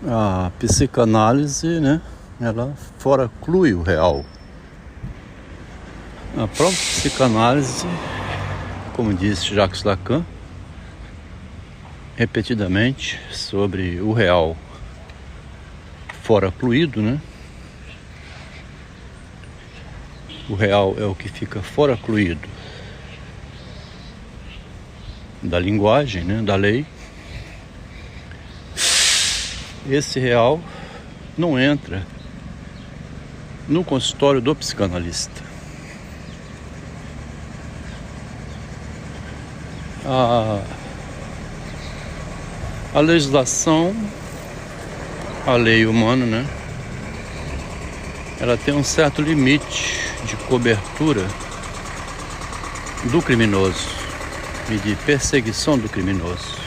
A psicanálise, né, ela foraclui o real. A própria psicanálise, como disse Jacques Lacan, repetidamente, sobre o real foracluído, né? O real é o que fica foracluído da linguagem, né, da lei. Esse real não entra no consultório do psicanalista. A legislação, a lei humana, né, ela tem um certo limite de cobertura do criminoso e de perseguição do criminoso.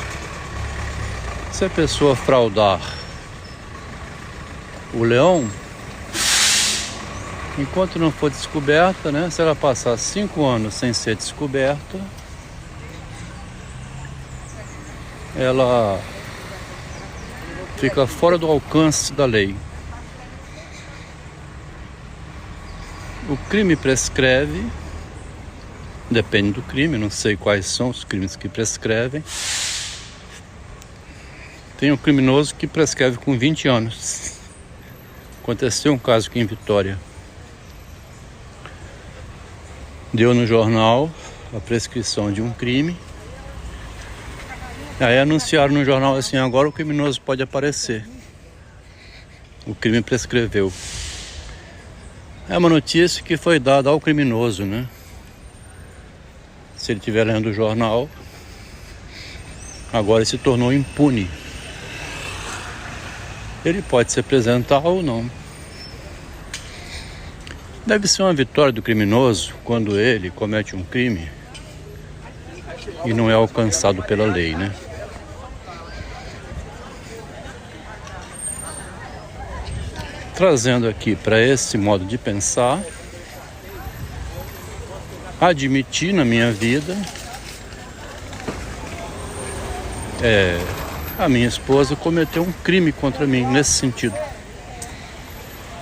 Se a pessoa fraudar o leão, enquanto não for descoberta, né, se ela passar 5 anos sem ser descoberta, ela fica fora do alcance da lei. O crime prescreve, depende do crime, não sei quais são os crimes que prescrevem. Tem um criminoso que prescreve com 20 anos. Aconteceu um caso aqui em Vitória. Deu no jornal a prescrição de um crime. Aí anunciaram no jornal assim: agora o criminoso pode aparecer. O crime prescreveu. É uma notícia que foi dada ao criminoso, né? Se ele estiver lendo o jornal, agora ele se tornou impune. Ele pode se apresentar ou não. Deve ser uma vitória do criminoso quando ele comete um crime e não é alcançado pela lei, né? Trazendo aqui para esse modo de pensar, admiti na minha vida a minha esposa cometeu um crime contra mim nesse sentido,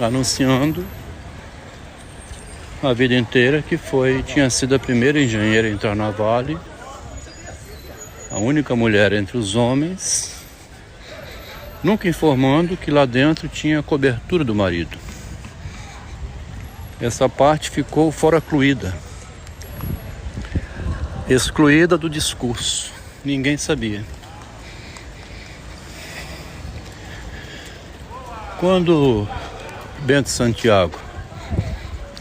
anunciando a vida inteira que tinha sido a primeira engenheira a entrar na Vale, a única mulher entre os homens, nunca informando que lá dentro tinha a cobertura do marido. Essa parte ficou foracluída, excluída do discurso. Ninguém sabia. Quando Bento Santiago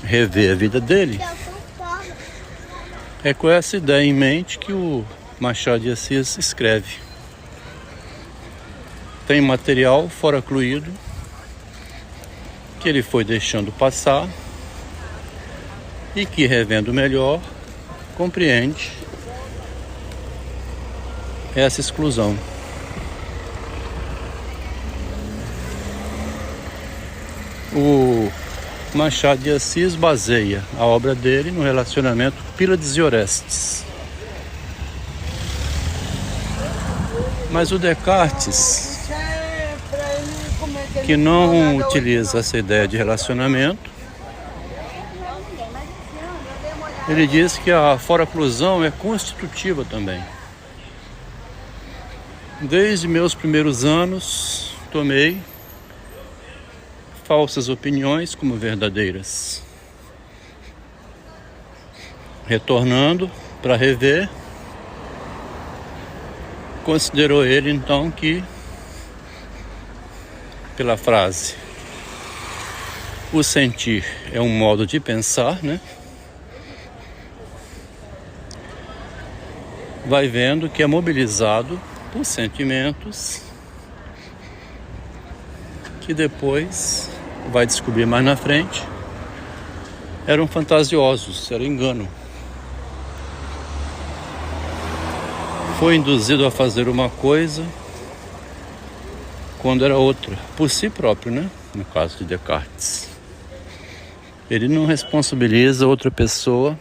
revê a vida dele, é com essa ideia em mente que o Machado de Assis escreve. Tem material foracluído que ele foi deixando passar e que, revendo melhor, compreende essa exclusão. O Machado de Assis baseia a obra dele no relacionamento Pílades e Orestes. Mas o Descartes, que não utiliza essa ideia de relacionamento, ele diz que a foraclusão é constitutiva também. Desde meus primeiros anos, tomei falsas opiniões como verdadeiras. Retornando para rever, considerou ele então que, pela frase, o sentir é um modo de pensar, né? Vai vendo que é mobilizado por sentimentos que depois vai descobrir mais na frente eram fantasiosos, era engano. Foi induzido a fazer uma coisa quando era outra, por si próprio, né? No caso de Descartes. Ele não responsabiliza outra pessoa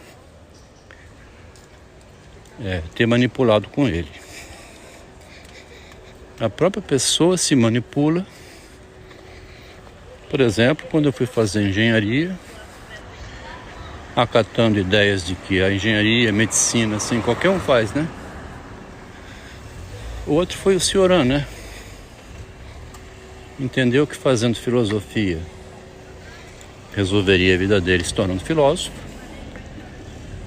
ter manipulado com ele. A própria pessoa se manipula Por exemplo, quando eu fui fazer engenharia, acatando ideias de que a engenharia, a medicina, assim, qualquer um faz, né? O outro foi o Cioran, né? Entendeu que fazendo filosofia resolveria a vida dele se tornando filósofo.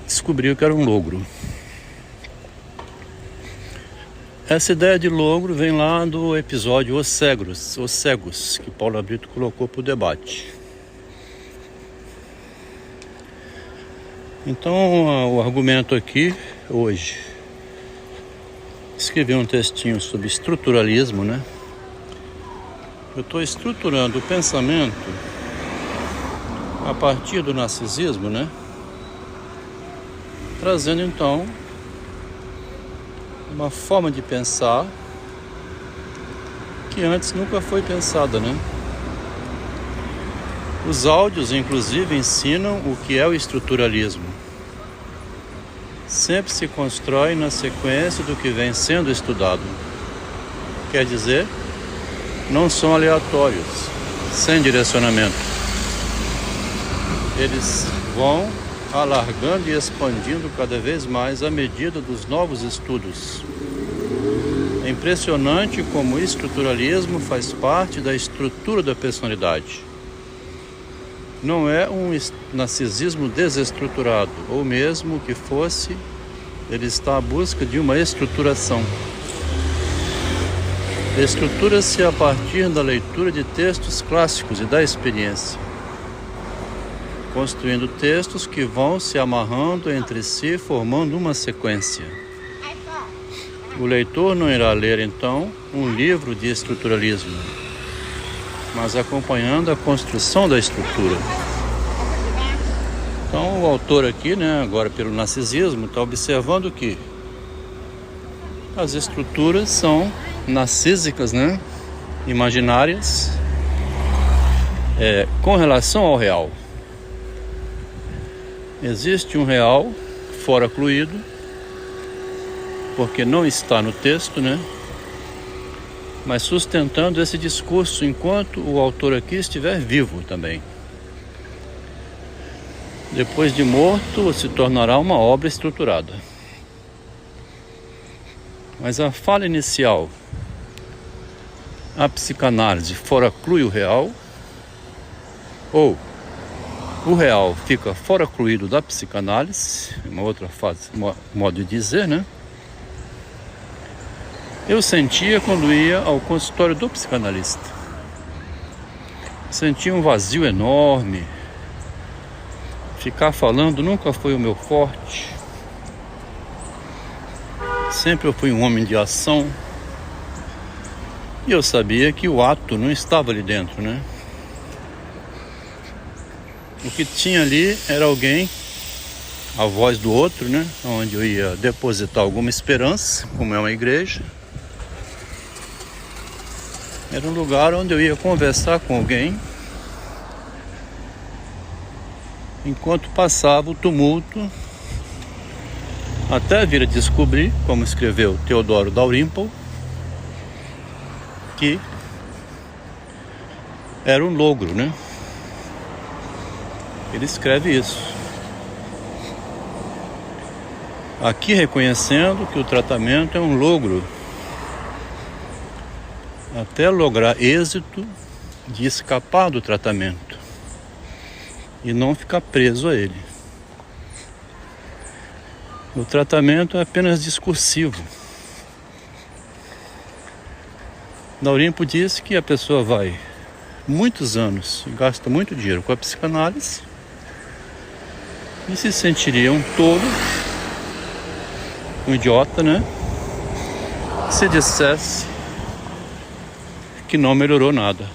Descobriu que era um logro. Essa ideia de logro vem lá do episódio Os Cegos, que Paulo Brito colocou para o debate. Então, o argumento aqui, hoje, escrevi um textinho sobre estruturalismo, né? Eu estou estruturando o pensamento a partir do narcisismo, né? Trazendo, então, uma forma de pensar que antes nunca foi pensada, né? Os áudios, inclusive, ensinam o que é o estruturalismo. Sempre se constrói na sequência do que vem sendo estudado. Quer dizer, não são aleatórios, sem direcionamento. Eles vão alargando e expandindo cada vez mais à medida dos novos estudos. É impressionante como o estruturalismo faz parte da estrutura da personalidade. Não é um narcisismo desestruturado, ou mesmo que fosse, ele está à busca de uma estruturação. Estrutura-se a partir da leitura de textos clássicos e da experiência, construindo textos que vão se amarrando entre si, formando uma sequência. O leitor não irá ler, então, um livro de estruturalismo, mas acompanhando a construção da estrutura. Então, o autor aqui, né, agora pelo narcisismo, está observando que as estruturas são narcísicas, né, imaginárias, com relação ao real. Existe um real fora cluído, porque não está no texto, né? Mas sustentando esse discurso enquanto o autor aqui estiver vivo também. Depois de morto, se tornará uma obra estruturada. Mas a fala inicial, a psicanálise fora clui o real, ou o real fica fora cluído da psicanálise, uma outra modo de dizer, né? Eu sentia quando ia ao consultório do psicanalista. Sentia um vazio enorme. Ficar falando nunca foi o meu forte. Sempre eu fui um homem de ação. E eu sabia que o ato não estava ali dentro, né? O que tinha ali era alguém, a voz do outro, né? Onde eu ia depositar alguma esperança, como é uma igreja. Era um lugar onde eu ia conversar com alguém enquanto passava o tumulto, até vir a descobrir, como escreveu Teodoro Dalrymple, que era um logro, né? Ele escreve isso. Aqui reconhecendo que o tratamento é um logro, até lograr êxito de escapar do tratamento e não ficar preso a ele. O tratamento é apenas discursivo. Dalrymple disse que a pessoa vai muitos anos e gasta muito dinheiro com a psicanálise e se sentiria um tolo, um idiota, né? Se dissesse que não melhorou nada.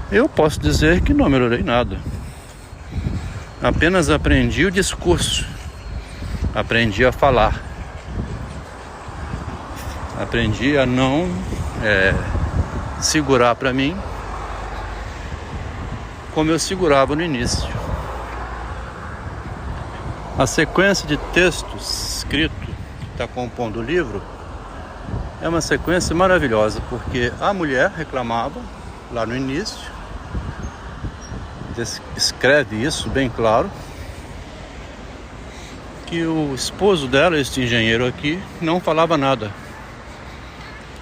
Eu posso dizer que não melhorei nada. Apenas aprendi o discurso. Aprendi a falar. Aprendi a não segurar para mim como eu segurava no início. A sequência de textos escritos que está compondo o livro É uma sequência maravilhosa, porque a mulher reclamava lá no início, escreve isso bem claro, que o esposo dela, este engenheiro aqui, não falava nada.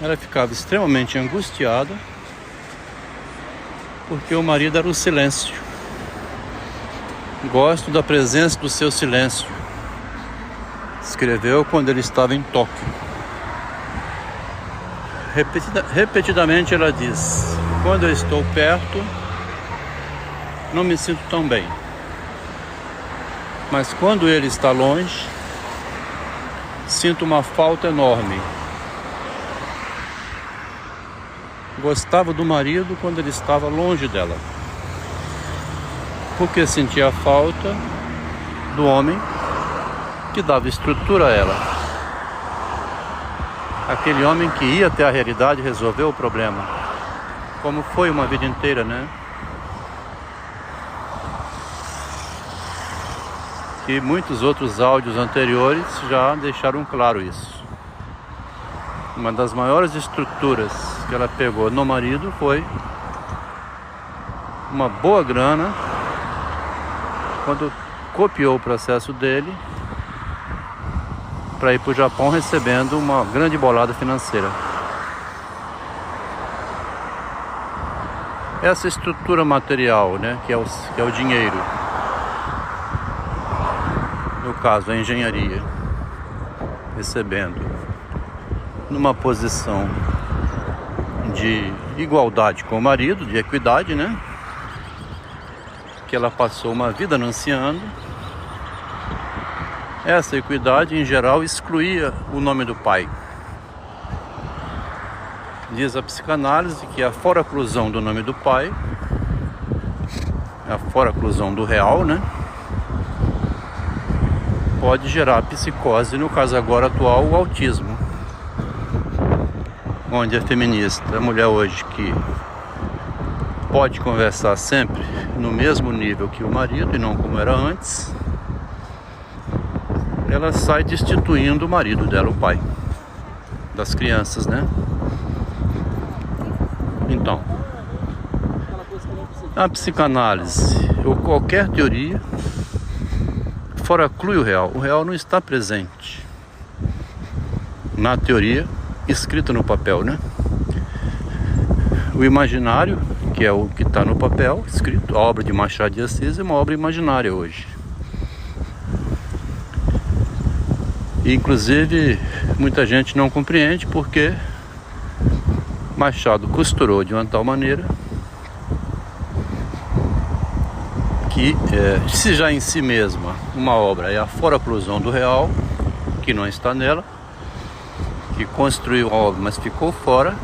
Ela ficava extremamente angustiada, porque o marido era o silêncio. Gosto da presença do seu silêncio, escreveu quando ele estava em Tóquio. Repetidamente ela diz: quando eu estou perto, não me sinto tão bem, mas quando ele está longe, sinto uma falta enorme. Gostava do marido quando ele estava longe dela, porque sentia falta do homem que dava estrutura a ela. Aquele homem que ia até a realidade e resolveu o problema, como foi uma vida inteira, né? E muitos outros áudios anteriores já deixaram claro isso. Uma das maiores estruturas que ela pegou no marido foi uma boa grana quando copiou o processo dele para ir para o Japão, recebendo uma grande bolada financeira. Essa estrutura material, né, que é o dinheiro, no caso a engenharia, recebendo numa posição de igualdade com o marido, de equidade, né, que ela passou uma vida anunciando. Essa equidade, em geral, excluía o nome do pai. Diz a psicanálise que a foraclusão do nome do pai, a foraclusão do real, né, pode gerar psicose, no caso agora atual, o autismo. Onde a feminista, a mulher hoje que pode conversar sempre no mesmo nível que o marido e não como era antes, ela sai destituindo o marido dela, o pai das crianças, né? Então, a psicanálise ou qualquer teoria foraclui o real. O real não está presente na teoria escrita no papel, né? O imaginário, que é o que está no papel escrito, a obra de Machado de Assis é uma obra imaginária hoje. E, inclusive, muita gente não compreende porque Machado costurou de uma tal maneira que, se já em si mesma uma obra é a foraclusão do real, que não está nela, que construiu a obra, mas ficou fora.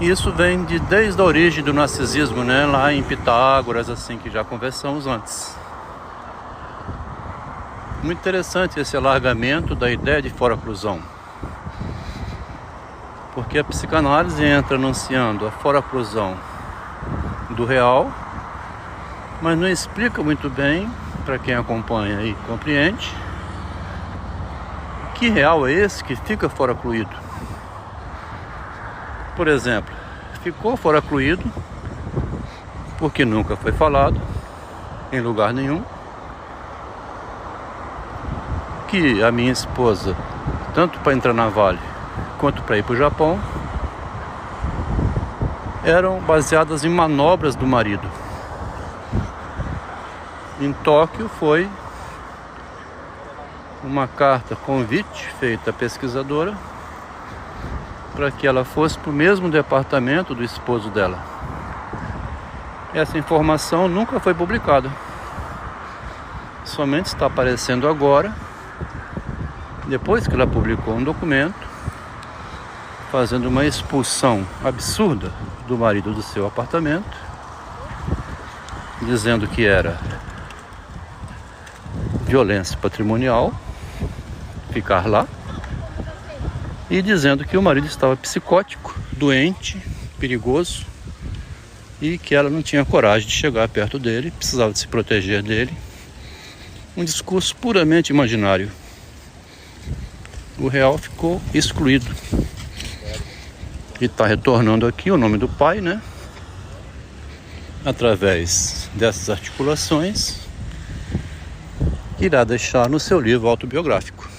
Isso vem desde a origem do narcisismo, né? Lá em Pitágoras, assim, que já conversamos antes. Muito interessante esse alargamento da ideia de foraclusão, porque a psicanálise entra anunciando a foraclusão do real, mas não explica muito bem, para quem acompanha e compreende, que real é esse que fica foracluído. Por exemplo, ficou foracluído porque nunca foi falado em lugar nenhum que a minha esposa, tanto para entrar na Vale quanto para ir para o Japão, eram baseadas em manobras do marido. Em Tóquio foi uma carta convite feita à pesquisadora para que ela fosse para o mesmo departamento do esposo dela. Essa informação nunca foi publicada, somente está aparecendo agora, depois que ela publicou um documento fazendo uma expulsão absurda do marido do seu apartamento, dizendo que era violência patrimonial ficar lá, e dizendo que o marido estava psicótico, doente, perigoso, e que ela não tinha coragem de chegar perto dele, precisava de se proteger dele. Um discurso puramente imaginário. o real ficou excluído. E está retornando aqui o nome do pai, né? Através dessas articulações, irá deixar no seu livro autobiográfico.